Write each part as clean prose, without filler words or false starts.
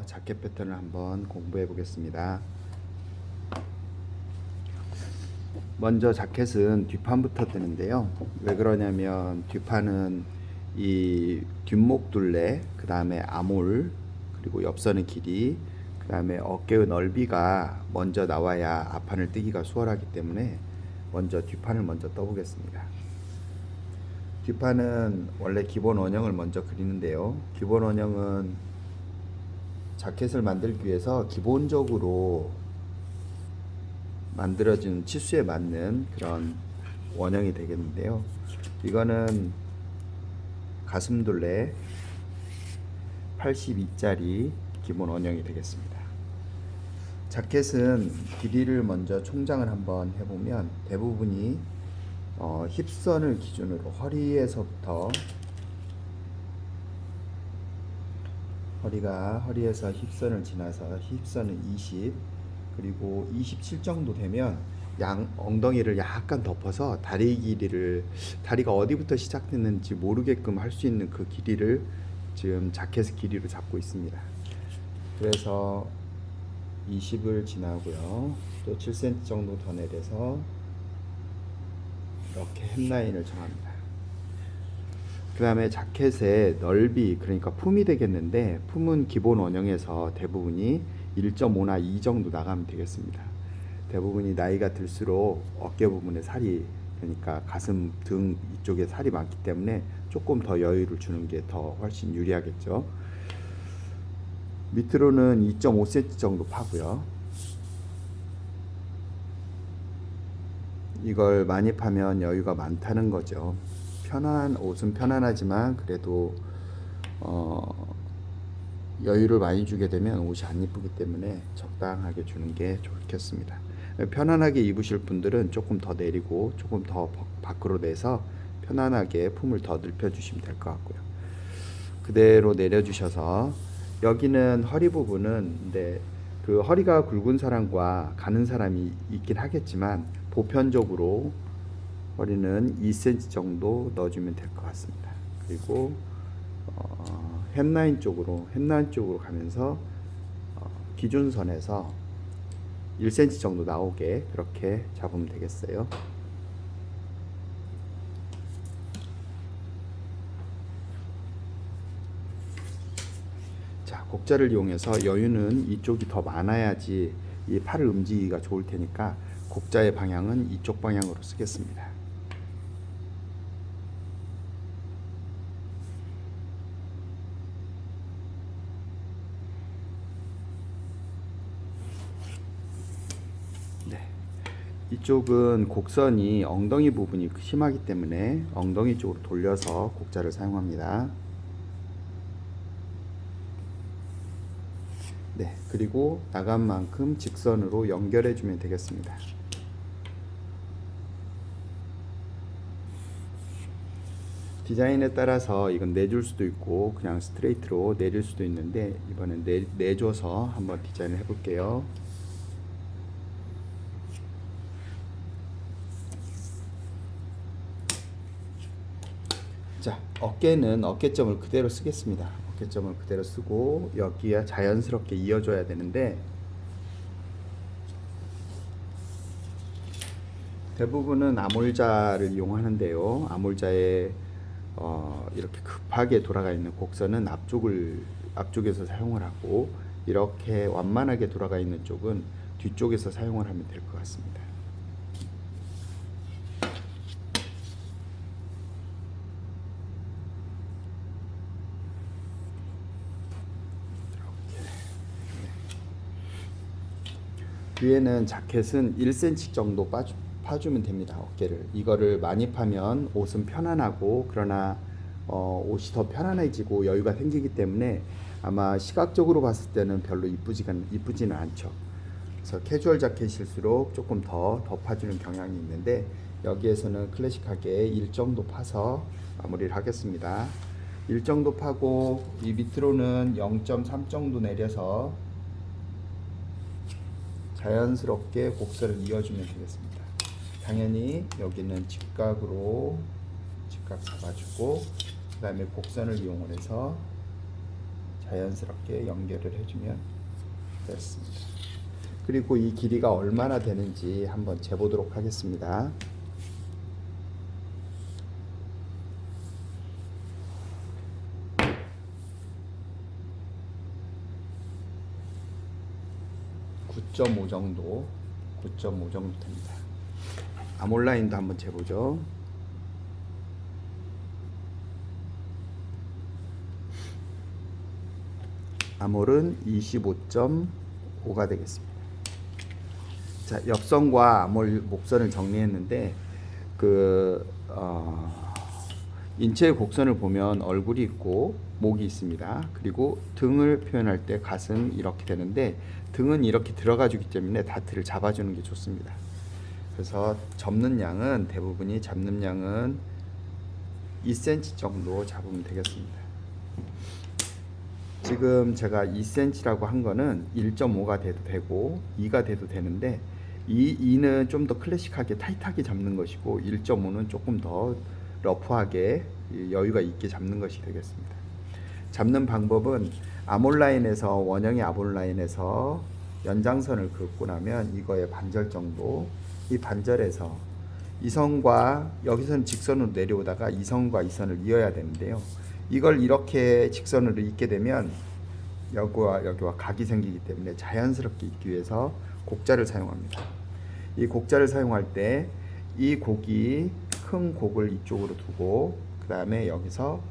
자켓 패턴을 한번 공부해 보겠습니다. 먼저 자켓은 뒷판부터 뜨는데요. 왜 그러냐면 뒷판은 이 뒷목 둘레, 그 다음에 아몰, 그리고 옆선의 길이, 그 다음에 어깨의 넓이가 먼저 나와야 앞판을 뜨기가 수월하기 때문에 먼저 뒷판을 먼저 떠보겠습니다. 뒷판은 원래 기본 원형을 먼저 그리는데요. 기본 원형은 자켓을 만들기 위해서 기본적으로 만들어진 치수에 맞는 그런 원형이 되겠는데요. 이거는 가슴둘레 82짜리 기본 원형이 되겠습니다. 자켓은 길이를 먼저 총장을 한번 해보면 대부분이 힙선을 기준으로 허리에서 힙선을 지나서 힙선은 20, 그리고 27 정도 되면 양 엉덩이를 약간 덮어서 다리가 어디부터 시작됐는지 모르게끔 할 수 있는 그 길이를 지금 자켓의 길이로 잡고 있습니다. 그래서 20을 지나고요. 또 7cm 정도 더 내려서 이렇게 햄라인을 정합니다. 그 다음에 자켓의 넓이, 그러니까 품이 되겠는데, 품은 기본 원형에서 대부분이 1.5나 2 정도 나가면 되겠습니다. 대부분이 나이가 들수록 어깨 부분에 살이, 그러니까 가슴 등 이쪽에 살이 많기 때문에 조금 더 여유를 주는 게 더 훨씬 유리하겠죠. 밑으로는 2.5cm 정도 파고요. 이걸 많이 파면 여유가 많다는 거죠. 옷은 편안하지만 그래도 여유를 많이 주게 되면 옷이 안 이쁘기 때문에 적당하게 주는 게 좋겠습니다. 편안하게 입으실 분들은 조금 더 내리고 조금 더 밖으로 내서 편안하게 품을 더 넓혀 주시면 될 것 같고요. 그대로 내려 주셔서 여기는 허리 부분은 근데 그 허리가 굵은 사람과 가는 사람이 있긴 하겠지만 보편적으로 허리는 2cm 정도 넣어주면 될 것 같습니다. 그리고 햄라인 쪽으로 가면서 기준선에서 1cm 정도 나오게 그렇게 잡으면 되겠어요. 자, 곡자를 이용해서 여유는 이쪽이 더 많아야지 이 팔을 움직이기가 좋을 테니까 곡자의 방향은 이쪽 방향으로 쓰겠습니다. 이쪽은 곡선이 엉덩이 부분이 심하기 때문에 엉덩이 쪽으로 돌려서 곡자를 사용합니다. 네, 그리고 나간 만큼 직선으로 연결해 주면 되겠습니다. 디자인에 따라서 이건 내줄 수도 있고 그냥 스트레이트로 내릴 수도 있는데 이번엔 내줘서 한번 디자인을 해볼게요. 자, 어깨는 어깨점을 그대로 쓰겠습니다. 어깨점을 그대로 쓰고 여기에 자연스럽게 이어줘야 되는데 대부분은 아몰자를 이용하는데요. 아몰자에 이렇게 급하게 돌아가 있는 곡선은 앞쪽에서 사용을 하고 이렇게 완만하게 돌아가 있는 쪽은 뒤쪽에서 사용을 하면 될 것 같습니다. 뒤에는 자켓은 1cm 정도 파주면 됩니다. 어깨를. 이거를 많이 파면 옷은 편안하고 그러나 옷이 더 편안해지고 여유가 생기기 때문에 아마 시각적으로 봤을 때는 별로 이쁘지는 않죠. 그래서 캐주얼 자켓일수록 조금 더 파주는 경향이 있는데 여기에서는 클래식하게 1 정도 파서 마무리를 하겠습니다. 1 정도 파고 이 밑으로는 0.3 정도 내려서 자연스럽게 곡선을 이어주면 되겠습니다. 당연히 여기는 직각 잡아주고 그 다음에 곡선을 이용을 해서 자연스럽게 연결을 해주면 됐습니다. 그리고 이 길이가 얼마나 되는지 한번 재보도록 하겠습니다. (9.5) 정도 9.5 정도 됩니다. 아몰라인도 한번 재보죠. 아몰은 25.5가 되겠습니다. 자, 옆선과 아몰 목선을 정리했는데 인체의 곡선을 보면 얼굴이 있고 목이 있습니다. 그리고 등을 표현할 때 가슴 이렇게 되는데 등은 이렇게 들어가 주기 때문에 다트를 잡아주는 게 좋습니다. 그래서 접는 양은 대부분이 잡는 양은 2cm 정도 잡으면 되겠습니다. 지금 제가 2cm라고 한 거는 1.5가 돼도 되고 2가 돼도 되는데 2는 좀 더 클래식하게 타이트하게 잡는 것이고 1.5는 조금 더 러프하게 여유가 있게 잡는 것이 되겠습니다. 잡는 방법은 아몰라인에서 원형의 아몰라인에서 연장선을 긋고 나면 이거의 반절 정도, 이 반절에서 이 선과 여기서는 직선으로 내려오다가 이 선과 이 선을 이어야 되는데요. 이걸 이렇게 직선으로 잇게 되면 여기와 각이 생기기 때문에 자연스럽게 잇기 위해서 곡자를 사용합니다. 이 곡자를 사용할 때 이 곡이 큰 곡을 이쪽으로 두고 그 다음에 여기서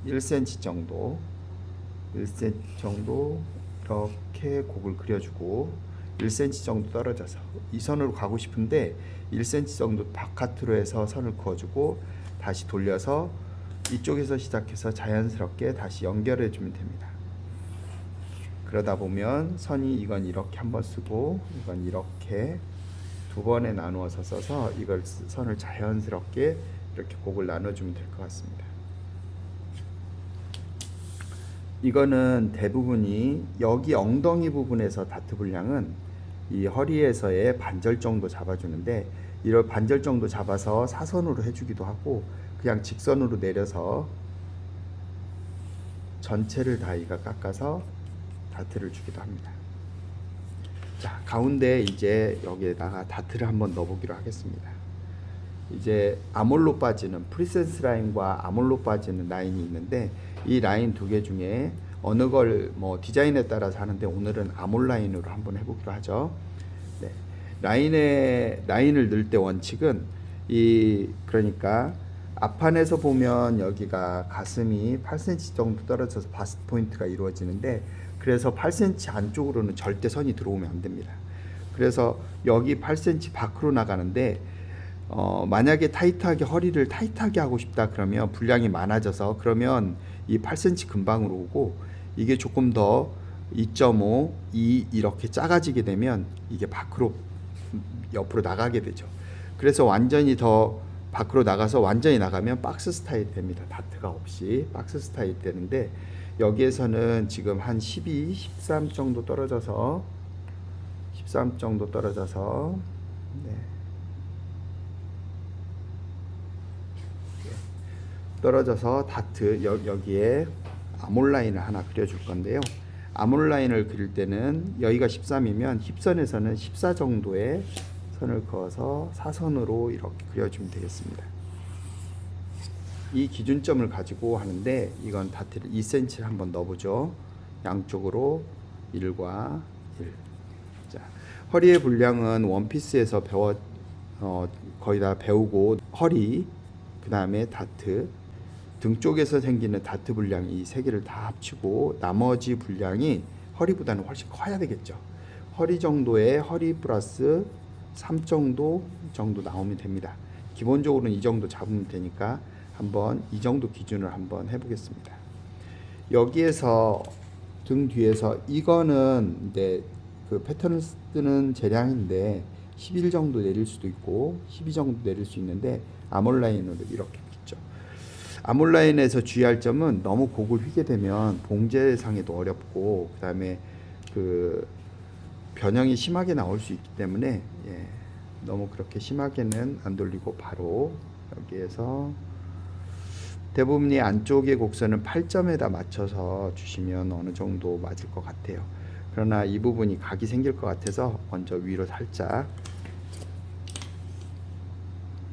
1cm 정도 1cm 정도 이렇게 곡을 그려주고 1cm 정도 떨어져서 이 선으로 가고 싶은데 1cm 정도 바깥으로 해서 선을 그어주고 다시 돌려서 이쪽에서 시작해서 자연스럽게 다시 연결해 주면 됩니다. 그러다 보면 선이 이건 이렇게 한번 쓰고 이건 이렇게 두 번에 나누어서 써서 이걸 선을 자연스럽게 이렇게 곡을 나눠주면 될 것 같습니다. 이거는 대부분이 여기 엉덩이 부분에서 다트 분량은 이 허리에서의 반절 정도 잡아주는데 이런 반절 정도 잡아서 사선으로 해주기도 하고 그냥 직선으로 내려서 전체를 다 이가 깎아서 다트를 주기도 합니다. 자, 가운데 이제 여기에다가 다트를 한번 넣어보기로 하겠습니다. 이제 아몰로 빠지는 프리센스 라인과 아몰로 빠지는 라인이 있는데 이 라인 두 개 중에 어느 걸 뭐 디자인에 따라서 하는데 오늘은 아몰 라인으로 한번 해보기로 하죠. 네. 라인을 넣을 때 원칙은 그러니까 앞판에서 보면 여기가 가슴이 8cm 정도 떨어져서 바스트 포인트가 이루어지는데 그래서 8cm 안쪽으로는 절대 선이 들어오면 안 됩니다. 그래서 여기 8cm 밖으로 나가는데 만약에 허리를 타이트하게 하고 싶다 그러면 분량이 많아져서 그러면 이 8cm 금방으로 오고 이게 조금 더 2.5, 2 이렇게 작아지게 되면 이게 밖으로 옆으로 나가게 되죠. 그래서 완전히 더 밖으로 나가서 완전히 나가면 박스 스타일이 됩니다. 다트가 없이 박스 스타일이 되는데 여기에서는 지금 한 12, 13 정도 떨어져서 네. 떨어져서 다트 여기에 아몰 라인을 하나 그려줄 건데요. 아몰 라인을 그릴 때는 여기가 13이면 힙선에서는 14 정도의 선을 그어서 사선으로 이렇게 그려주면 되겠습니다. 이 기준점을 가지고 하는데 이건 다트를 2cm를 한번 넣어보죠. 양쪽으로 1과 1. 자, 허리의 분량은 원피스에서 거의 다 배우고 허리, 그 다음에 다트, 등 쪽에서 생기는 다트 분량 이 세 개를 다 합치고 나머지 분량이 허리보다는 훨씬 커야 되겠죠. 허리 정도에 허리 플러스 3 정도 나오면 됩니다. 기본적으로는 이 정도 잡으면 되니까 한번 이 정도 기준을 한번 해보겠습니다. 여기에서 등 뒤에서 이거는 이제 그 패턴을 쓰는 재량인데 11 정도 내릴 수도 있고 12 정도 내릴 수 있는데 아몰 라인으로 이렇게 빗죠. 아몰 라인에서 주의할 점은 너무 곡을 휘게 되면 봉제상에도 어렵고 그 다음에 그 변형이 심하게 나올 수 있기 때문에 너무 그렇게 심하게는 안 돌리고 바로 여기에서 대부분이 안쪽의 곡선은 8점에다 맞춰서 주시면 어느 정도 맞을 것 같아요. 그러나 이 부분이 각이 생길 것 같아서 먼저 위로 살짝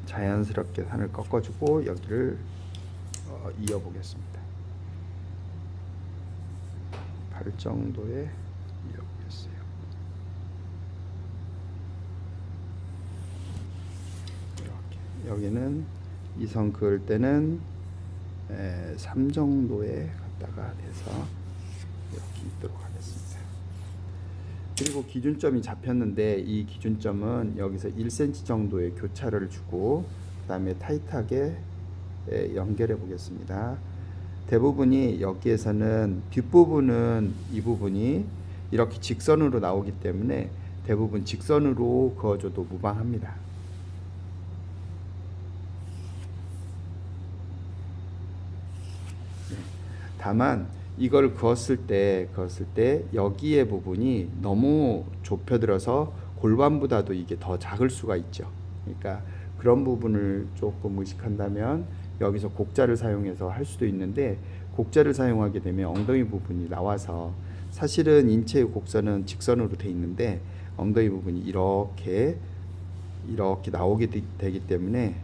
자연스럽게 선을 꺾어주고 여기를 이어보겠습니다. 8 정도에 이어보겠어요. 이렇게 여기는 이 선 그을 때는 3 정도에 갖다가 돼서 이렇게 있도록 하겠습니다. 그리고 기준점이 잡혔는데 이 기준점은 여기서 1cm 정도의 교차를 주고 그 다음에 타이트하게 연결해 보겠습니다. 대부분이 여기에서는 뒷부분은 이 부분이 이렇게 직선으로 나오기 때문에 대부분 직선으로 그어줘도 무방합니다. 다만 이걸 그었을 때 여기에 부분이 너무 좁혀들어서 골반보다도 이게 더 작을 수가 있죠. 그러니까 그런 부분을 조금 의식한다면 여기서 곡자를 사용해서 할 수도 있는데, 곡자를 사용하게 되면 엉덩이 부분이 나와서, 사실은 인체의 곡선은 직선으로 돼 있는데 엉덩이 부분이 이렇게 나오게 되기 때문에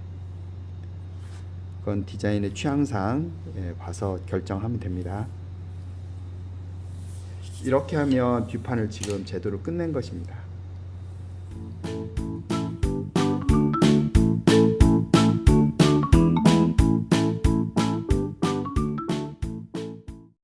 그건 디자인의 취향상 봐서 결정하면 됩니다. 이렇게 하면 뒷판을 지금 제대로 끝낸 것입니다.